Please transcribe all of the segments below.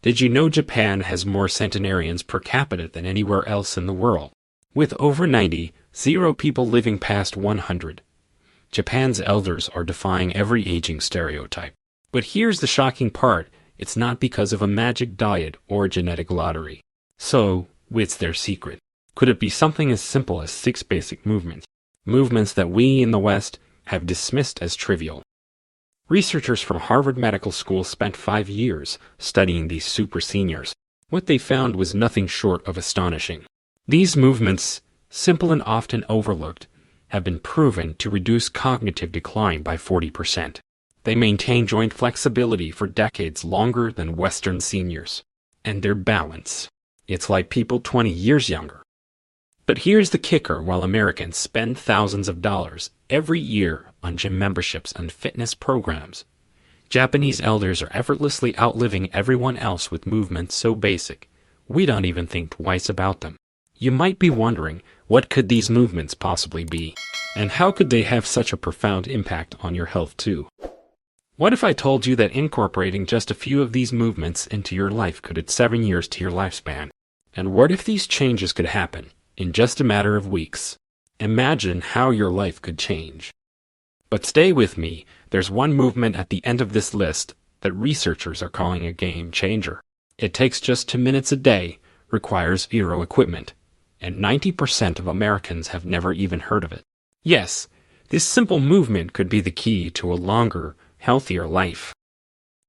Did you know Japan has more centenarians per capita than anywhere else in the world? With over 90 people living past 100. Japan's elders are defying every aging stereotype. But here's the shocking part, it's not because of a magic diet or a genetic lottery. So, what's their secret? Could it be something as simple as 6 basic movements? Movements that we in the West have dismissed as trivial. Researchers from Harvard Medical School spent 5 years studying these super seniors. What they found was nothing short of astonishing. These movements, simple and often overlooked, have been proven to reduce cognitive decline by 40%. They maintain joint flexibility for decades longer than Western seniors. And their balance. It's like people 20 years younger. But here's the kicker: while Americans spend thousands of dollars every year on gym memberships and fitness programs, Japanese elders are effortlessly outliving everyone else with movements so basic, we don't even think twice about them. You might be wondering, what could these movements possibly be? And how could they have such a profound impact on your health too? What if I told you that incorporating just a few of these movements into your life could add 7 years to your lifespan? And what if these changes could happen in just a matter of weeks? Imagine how your life could change. But stay with me, there's one movement at the end of this list that researchers are calling a game changer. It takes just 2 minutes a day, requires zero equipment, and 90% of Americans have never even heard of it. Yes, this simple movement could be the key to a longer, healthier life.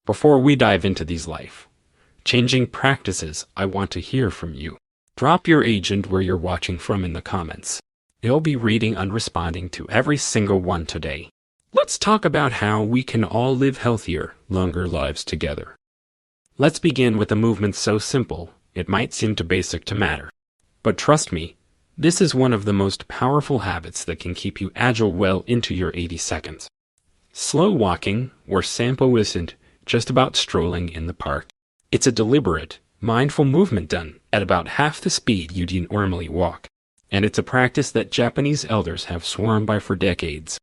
Before we dive into these life-changing practices, I want to hear from you. Drop your age and where you're watching from in the comments. I'll be reading and responding to every single one today. Let's talk about how we can all live healthier, longer lives together. Let's begin with a movement so simple, it might seem too basic to matter. But trust me, this is one of the most powerful habits that can keep you agile well into your 80 seconds. Slow walking, or sampo, isn't just about strolling in the park. It's a deliberate, mindful movement done at about half the speed you'd normally walk. And it's a practice that Japanese elders have sworn by for decades.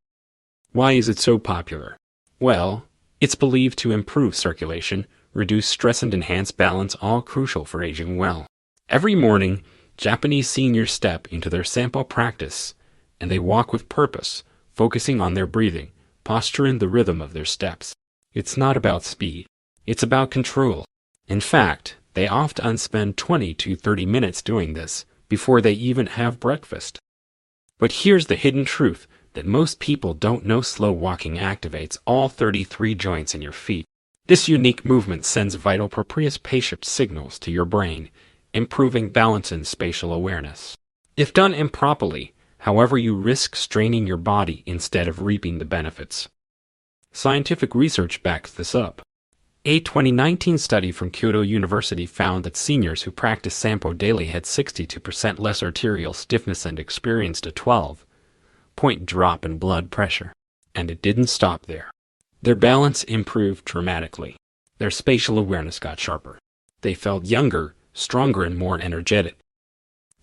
Why is it so popular? Well, it's believed to improve circulation, reduce stress and enhance balance, all crucial for aging well. Every morning, Japanese seniors step into their sampo practice, and they walk with purpose, focusing on their breathing, posture and the rhythm of their steps. It's not about speed, it's about control. In fact, they often spend 20 to 30 minutes doing this before they even have breakfast. But here's the hidden truth that most people don't know: slow walking activates all 33 joints in your feet. This unique movement sends vital proprioceptive signals to your brain, improving balance and spatial awareness. If done improperly, however, you risk straining your body instead of reaping the benefits. Scientific research backs this up. A 2019 study from Kyoto University found that seniors who practiced sampo daily had 62% less arterial stiffness and experienced a 12-point drop in blood pressure. And it didn't stop there. Their balance improved dramatically. Their spatial awareness got sharper. They felt younger, stronger, and more energetic.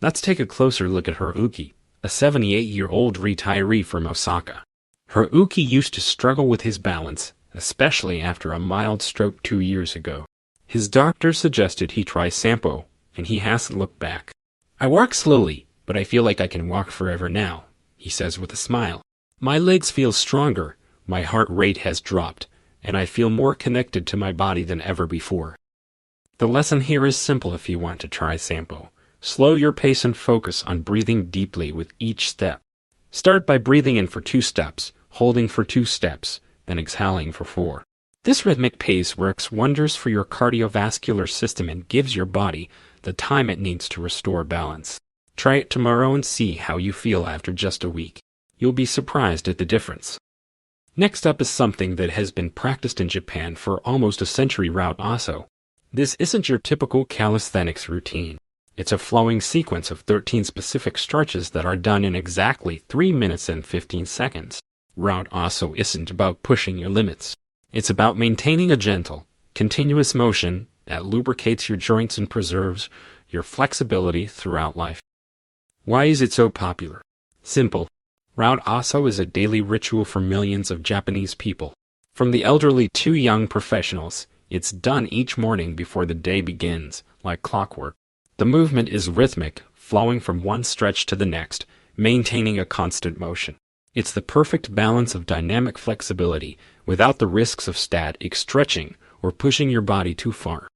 Let's take a closer look at Haruki, a 78-year-old retiree from Osaka. Haruki used to struggle with his balance, especially after a mild stroke 2 years ago. His doctor suggested he try sampo, and he hasn't looked back. "I walk slowly, but I feel like I can walk forever now," he says with a smile. "My legs feel stronger, my heart rate has dropped, and I feel more connected to my body than ever before." The lesson here is simple if you want to try sampo. Slow your pace and focus on breathing deeply with each step. Start by breathing in for 2 steps, holding for 2 steps, then exhaling for 4. This rhythmic pace works wonders for your cardiovascular system and gives your body the time it needs to restore balance. Try it tomorrow and see how you feel after just a week. You'll be surprised at the difference. Next up is something that has been practiced in Japan for almost a century: route aso. This isn't your typical calisthenics routine. It's a flowing sequence of 13 specific stretches that are done in exactly 3 minutes and 15 seconds. Route aso isn't about pushing your limits. It's about maintaining a gentle, continuous motion that lubricates your joints and preserves your flexibility throughout life. Why is it so popular? Simple. Route aso is a daily ritual for millions of Japanese people. From the elderly to young professionals, It's done each morning before the day begins, like clockwork. The movement is rhythmic, flowing from one stretch to the next, maintaining a constant motion. It's the perfect balance of dynamic flexibility without the risks of static stretching or pushing your body too far.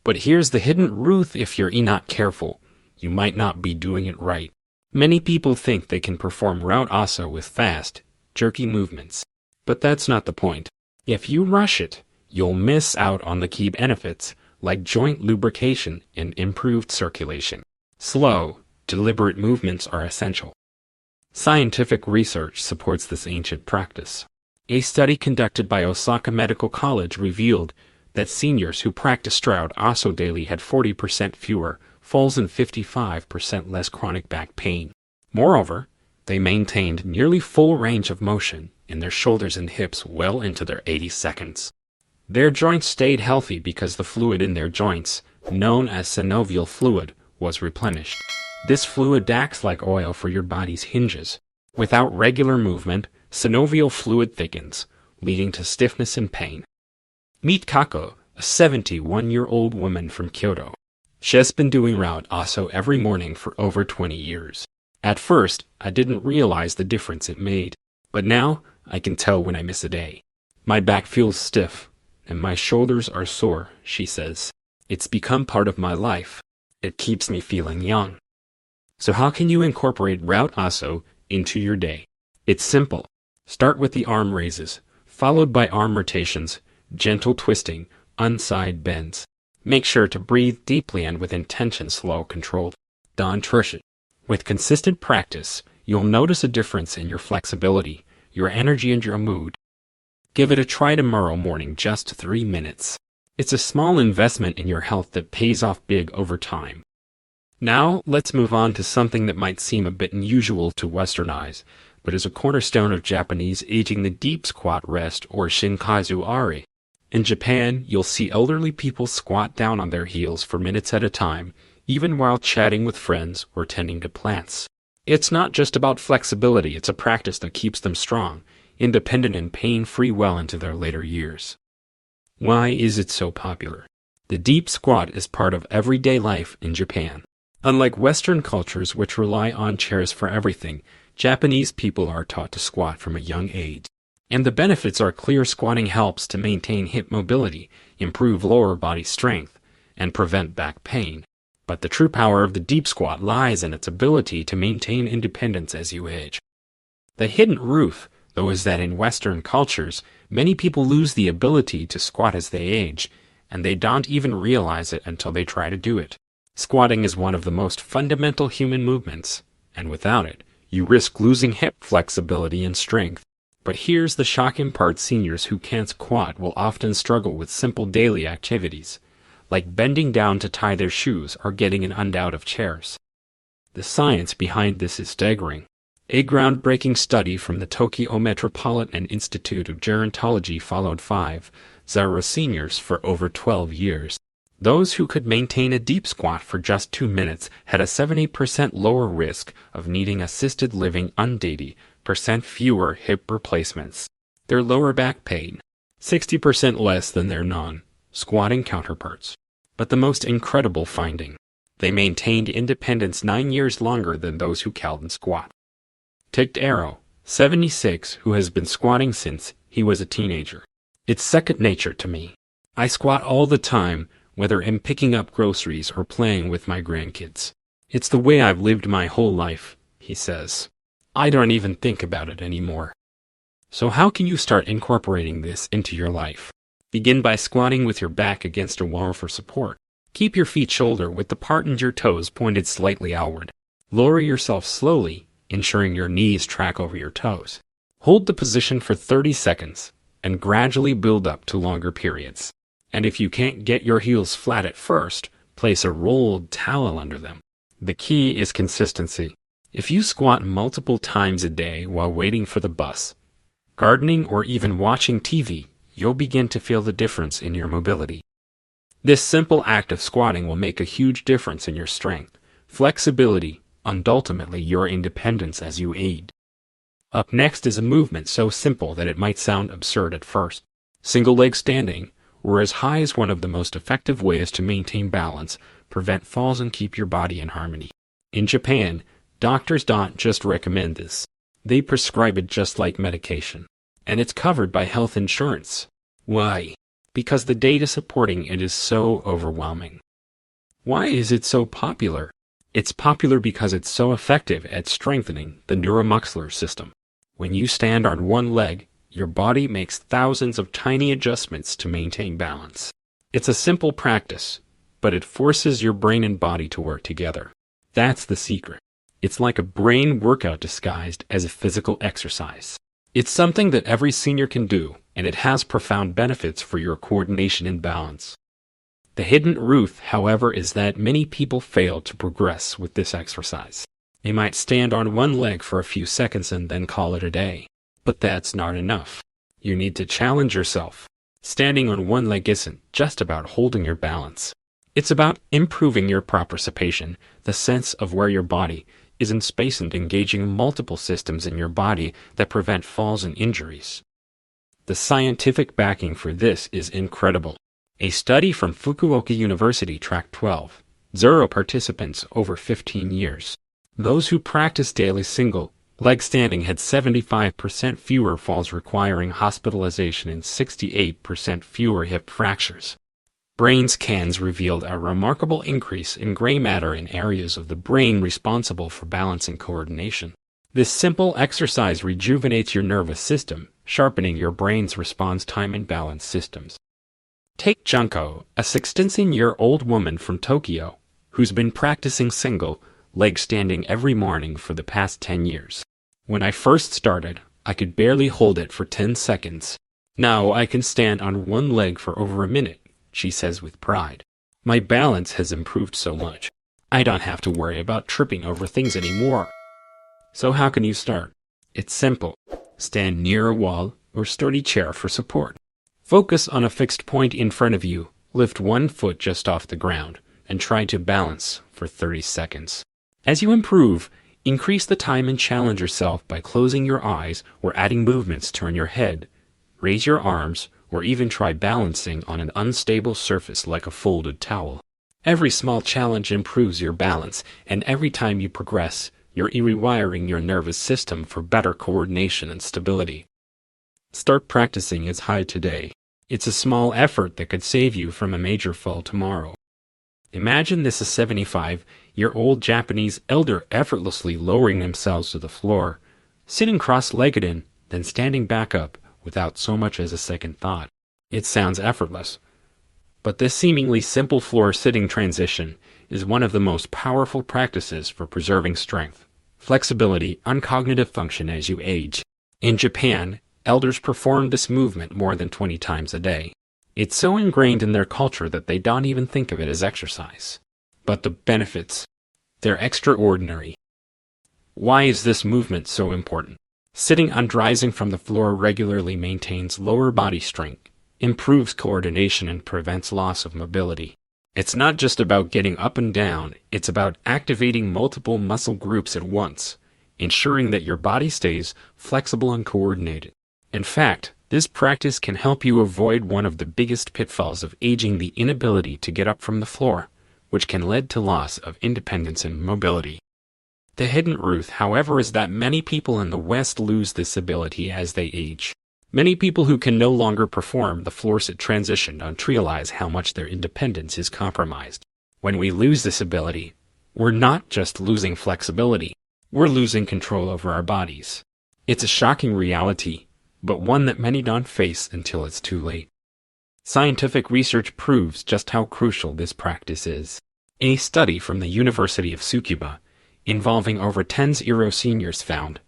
But here's the hidden truth: if you're not careful, you might not be doing it right. Many people think they can perform route asa with fast, jerky movements. But that's not the point. If you rush it, you'll miss out on the key benefits, like joint lubrication and improved circulation. Slow, deliberate movements are essential. Scientific research supports this ancient practice. A study conducted by Osaka Medical College revealed that seniors who practiced route asa daily had 40% fewer falls and 55% less chronic back pain. Moreover, they maintained nearly full range of motion in their shoulders and hips well into their 80 seconds. Their joints stayed healthy because the fluid in their joints, known as synovial fluid, was replenished. This fluid acts like oil for your body's hinges. Without regular movement, synovial fluid thickens, leading to stiffness and pain. Meet Kako, a 71-year-old woman from Kyoto. She's been doing route asa every morning for over 20 years. At first, I didn't realize the difference it made, but now I can tell when I miss a day. My back feels stiff, and my shoulders are sore, she says. It's become part of my life. It keeps me feeling young. So how can you incorporate route asa into your day? It's simple. Start with the arm raises, followed by arm rotations, gentle twisting, unside bends. Make sure to breathe deeply and with intention, slow, controlled. Don't rush it. With consistent practice, you'll notice a difference in your flexibility, your energy, and your mood. Give it a try tomorrow morning, just 3 minutes. It's a small investment in your health that pays off big over time. Now, let's move on to something that might seem a bit unusual to Western eyes, but is a cornerstone of Japanese aging: the deep squat rest, or shinkazu ari. In Japan, you'll see elderly people squat down on their heels for minutes at a time, even while chatting with friends or tending to plants. It's not just about flexibility, it's a practice that keeps them strong, independent, and pain-free well into their later years. Why is it so popular? The deep squat is part of everyday life in Japan. Unlike Western cultures, which rely on chairs for everything, Japanese people are taught to squat from a young age. And the benefits are clear. Squatting helps to maintain hip mobility, improve lower body strength, and prevent back pain. But the true power of the deep squat lies in its ability to maintain independence as you age. The hidden truth, though, is that in Western cultures, many people lose the ability to squat as they age, and they don't even realize it until they try to do it. Squatting is one of the most fundamental human movements, and without it, you risk losing hip flexibility and strength. But here's the shocking part: seniors who can't squat will often struggle with simple daily activities, like bending down to tie their shoes or getting in and out of chairs. The science behind this is staggering. A groundbreaking study from the Tokyo Metropolitan Institute of Gerontology followed 5,000 seniors for over 12 years. Those who could maintain a deep squat for just 2 minutes had a 70% lower risk of needing assisted living and 80% fewer hip replacements. Their lower back pain, 60% less than their non-squatting counterparts. But the most incredible finding: they maintained independence 9 years longer than those who can't squat. Take Arrow, 76, who has been squatting since he was a teenager. It's second nature to me. I squat all the time, whether I'm picking up groceries or playing with my grandkids. It's the way I've lived my whole life, he says. I don't even think about it anymore. So how can you start incorporating this into your life? Begin by squatting with your back against a wall for support. Keep your feet shoulder width apart and your toes pointed slightly outward. Lower yourself slowly, ensuring your knees track over your toes. Hold the position for 30 seconds, and gradually build up to longer periods. And if you can't get your heels flat at first, place a rolled towel under them. The key is consistency. If you squat multiple times a day while waiting for the bus, gardening, or even watching TV, you'll begin to feel the difference in your mobility. This simple act of squatting will make a huge difference in your strength, flexibility, and ultimately your independence as you age. Up next is a movement so simple that it might sound absurd at first: single leg standing, or as high as one of the most effective ways to maintain balance, prevent falls, and keep your body in harmony. In Japan, doctors don't just recommend this. They prescribe it just like medication. And it's covered by health insurance. Why? Because the data supporting it is so overwhelming. Why is it so popular? It's popular because it's so effective at strengthening the neuromuscular system. When you stand on one leg, your body makes thousands of tiny adjustments to maintain balance. It's a simple practice, but it forces your brain and body to work together. That's the secret. It's like a brain workout disguised as a physical exercise. It's something that every senior can do, and it has profound benefits for your coordination and balance. The hidden truth, however, is that many people fail to progress with this exercise. They might stand on one leg for a few seconds and then call it a day. But that's not enough. You need to challenge yourself. Standing on one leg isn't just about holding your balance. It's about improving your proprioception, the sense of where your body is in space, and engaging multiple systems in your body that prevent falls and injuries. The scientific backing for this is incredible. A study from Fukuoka University tracked 12,000 participants over 15 years. Those who practiced daily single-leg standing had 75% fewer falls requiring hospitalization and 68% fewer hip fractures. Brain scans revealed a remarkable increase in gray matter in areas of the brain responsible for balance and coordination. This simple exercise rejuvenates your nervous system, sharpening your brain's response time and balance systems. Take Junko, a 16-year-old woman from Tokyo, who's been practicing single-leg standing every morning for the past 10 years. When I first started, I could barely hold it for 10 seconds. Now I can stand on one leg for over a minute, she says with pride. My balance has improved so much. I don't have to worry about tripping over things anymore. So how can you start? It's simple. Stand near a wall or sturdy chair for support. Focus on a fixed point in front of you, lift one foot just off the ground, and try to balance for 30 seconds. As you improve, increase the time and challenge yourself by closing your eyes or adding movements to turn your head, raise your arms, or even try balancing on an unstable surface like a folded towel. Every small challenge improves your balance, and every time you progress, you're rewiring your nervous system for better coordination and stability. Start practicing as high today. It's a small effort that could save you from a major fall tomorrow. Imagine this: a 75-year-old Japanese elder effortlessly lowering themselves to the floor, sitting cross-legged and then standing back up without so much as a second thought. It sounds effortless, but this seemingly simple floor-sitting transition is one of the most powerful practices for preserving strength, flexibility, and cognitive function as you age. In Japan, elders perform this movement more than 20 times a day. It's so ingrained in their culture that they don't even think of it as exercise. But the benefits, they're extraordinary. Why is this movement so important? Sitting and rising from the floor regularly maintains lower body strength, improves coordination, and prevents loss of mobility. It's not just about getting up and down, it's about activating multiple muscle groups at once, ensuring that your body stays flexible and coordinated. In fact, this practice can help you avoid one of the biggest pitfalls of aging: the inability to get up from the floor, which can lead to loss of independence and mobility. The hidden truth, however, is that many people in the West lose this ability as they age. Many people who can no longer perform the floor-sit transition don't realize how much their independence is compromised. When we lose this ability, we're not just losing flexibility, we're losing control over our bodies. It's a shocking reality, but one that many don't face until it's too late. Scientific research proves just how crucial this practice is. A study from the University of Tsukuba, involving over 10,000 seniors, found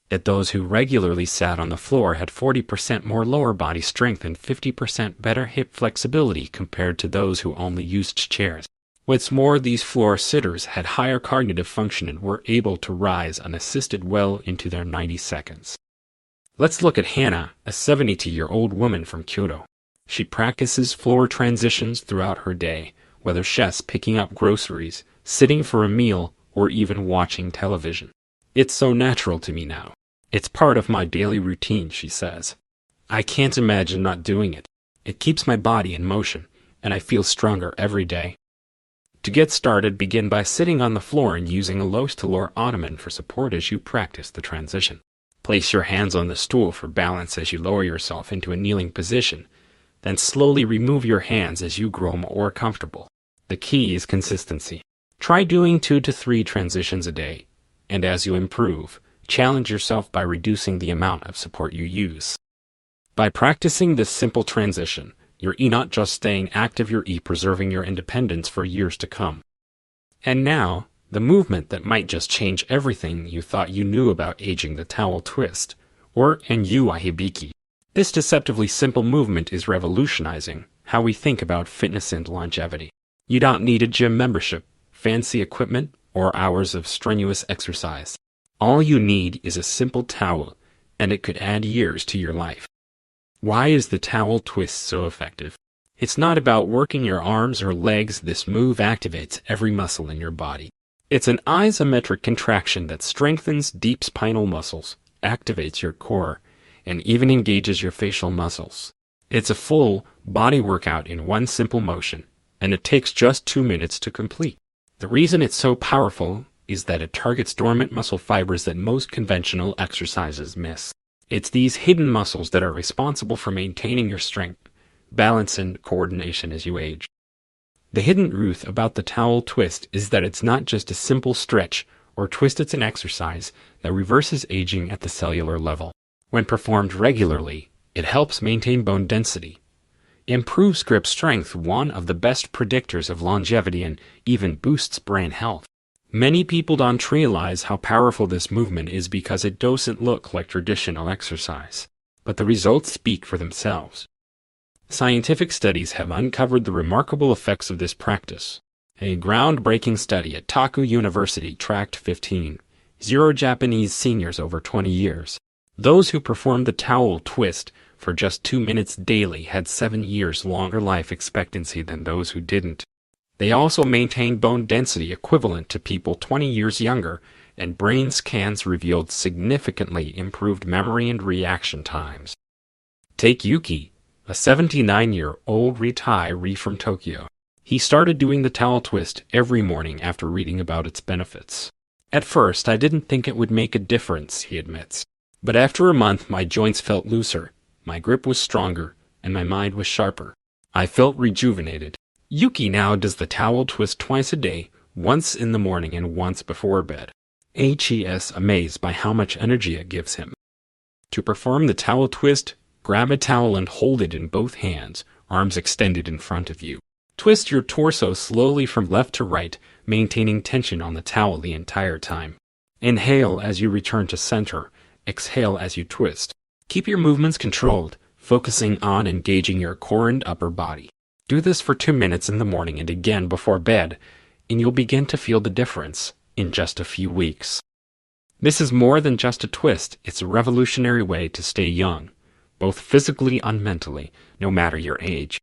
that those who regularly sat on the floor had 40% more lower body strength and 50% better hip flexibility compared to those who only used chairs. What's more, these floor sitters had higher cognitive function and were able to rise unassisted well into their 90 seconds. Let's look at Hannah, a 72-year-old woman from Kyoto. She practices floor transitions throughout her day, whether she's picking up groceries, sitting for a meal, or even watching television. It's so natural to me now. It's part of my daily routine, she says. I can't imagine not doing it. It keeps my body in motion, and I feel stronger every day. To get started, begin by sitting on the floor and using a low-to-lower ottoman for support as you practice the transition. Place your hands on the stool for balance as you lower yourself into a kneeling position. Then slowly remove your hands as you grow more comfortable. The key is consistency. Try doing 2 to 3 transitions a day, and as you improve, challenge yourself by reducing the amount of support you use. By practicing this simple transition, you're not just staying active, you're preserving your independence for years to come. And now, the movement that might just change everything you thought you knew about aging, the towel twist, or ahibiki. This deceptively simple movement is revolutionizing how we think about fitness and longevity. You don't need a gym membership, fancy equipment, or hours of strenuous exercise. All you need is a simple towel, and it could add years to your life. Why is the towel twist so effective? It's not about working your arms or legs. This move activates every muscle in your body. It's an isometric contraction that strengthens deep spinal muscles, activates your core, and even engages your facial muscles. It's a full body workout in one simple motion, and it takes just 2 minutes to complete. The reason it's so powerful is that it targets dormant muscle fibers that most conventional exercises miss. It's these hidden muscles that are responsible for maintaining your strength, balance, and coordination as you age. The hidden truth about the towel twist is that it's not just a simple stretch or twist, it's an exercise that reverses aging at the cellular level. When performed regularly, it helps maintain bone density, improves grip strength, one of the best predictors of longevity, and even boosts brain health. Many people don't realize how powerful this movement is because it doesn't look like traditional exercise, but the results speak for themselves. Scientific studies have uncovered the remarkable effects of this practice. A groundbreaking study at Kyoto University tracked 15 Japanese seniors over 20 years. Those who performed the towel twist for just 2 minutes daily had 7 years longer life expectancy than those who didn't. They also maintained bone density equivalent to people 20 years younger, and brain scans revealed significantly improved memory and reaction times. Take Yuki, a 79-year-old retiree from Tokyo. He started doing the towel twist every morning after reading about its benefits. At first, I didn't think it would make a difference, he admits. But after a month, my joints felt looser, my grip was stronger, and my mind was sharper. I felt rejuvenated. Yuki now does the towel twist twice a day, once in the morning and once before bed. He is amazed by how much energy it gives him. To perform the towel twist, grab a towel and hold it in both hands, arms extended in front of you. Twist your torso slowly from left to right, maintaining tension on the towel the entire time. Inhale as you return to center. Exhale as you twist. Keep your movements controlled, focusing on engaging your core and upper body. Do this for 2 minutes in the morning and again before bed, and you'll begin to feel the difference in just a few weeks. This is more than just a twist, it's a revolutionary way to stay young, both physically and mentally, no matter your age.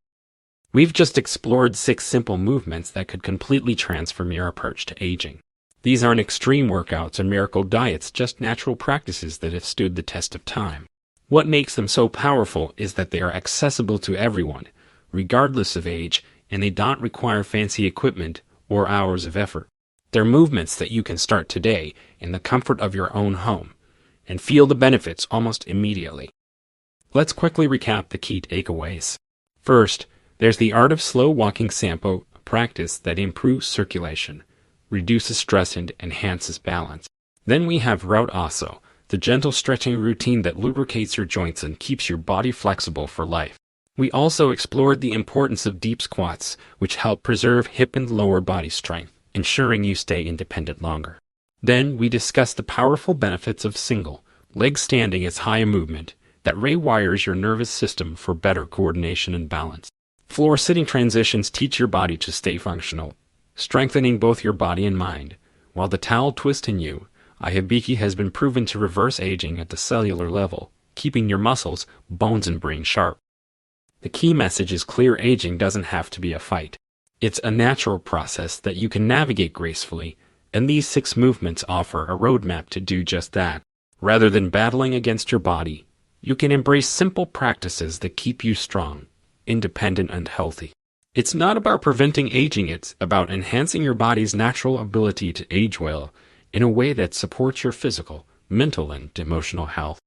We've just explored 6 simple movements that could completely transform your approach to aging. These aren't extreme workouts or miracle diets, just natural practices that have stood the test of time. What makes them so powerful is that they are accessible to everyone, regardless of age, and they don't require fancy equipment or hours of effort. They're movements that you can start today in the comfort of your own home and feel the benefits almost immediately. Let's quickly recap the key takeaways. First, there's the art of slow walking sampo, a practice that improves circulation, reduces stress, and enhances balance. Then we have route aso, the gentle stretching routine that lubricates your joints and keeps your body flexible for life. We also explored the importance of deep squats, which help preserve hip and lower body strength, ensuring you stay independent longer. Then we discussed the powerful benefits of single leg standing as high movement that rewires your nervous system for better coordination and balance. Floor sitting transitions teach your body to stay functional, strengthening both your body and mind, while the towel twist in you, ahibiki, has been proven to reverse aging at the cellular level, keeping your muscles, bones, and brain sharp. The key message is clear: aging doesn't have to be a fight. It's a natural process that you can navigate gracefully, and these 6 movements offer a roadmap to do just that. Rather than battling against your body, you can embrace simple practices that keep you strong, independent, and healthy. It's not about preventing aging, it's about enhancing your body's natural ability to age well in a way that supports your physical, mental, and emotional health.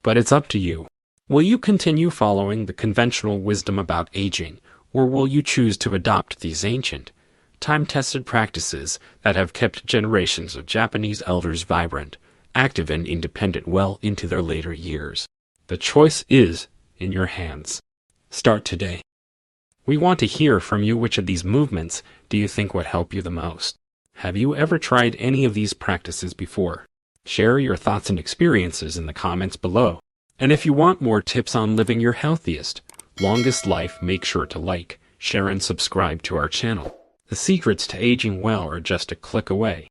But it's up to you. Will you continue following the conventional wisdom about aging, or will you choose to adopt these ancient, time-tested practices that have kept generations of Japanese elders vibrant, active, and independent well into their later years? The choice is in your hands. Start today. We want to hear from you. Which of these movements do you think would help you the most? Have you ever tried any of these practices before? Share your thoughts and experiences in the comments below. And if you want more tips on living your healthiest, longest life, make sure to like, share, and subscribe to our channel. The secrets to aging well are just a click away.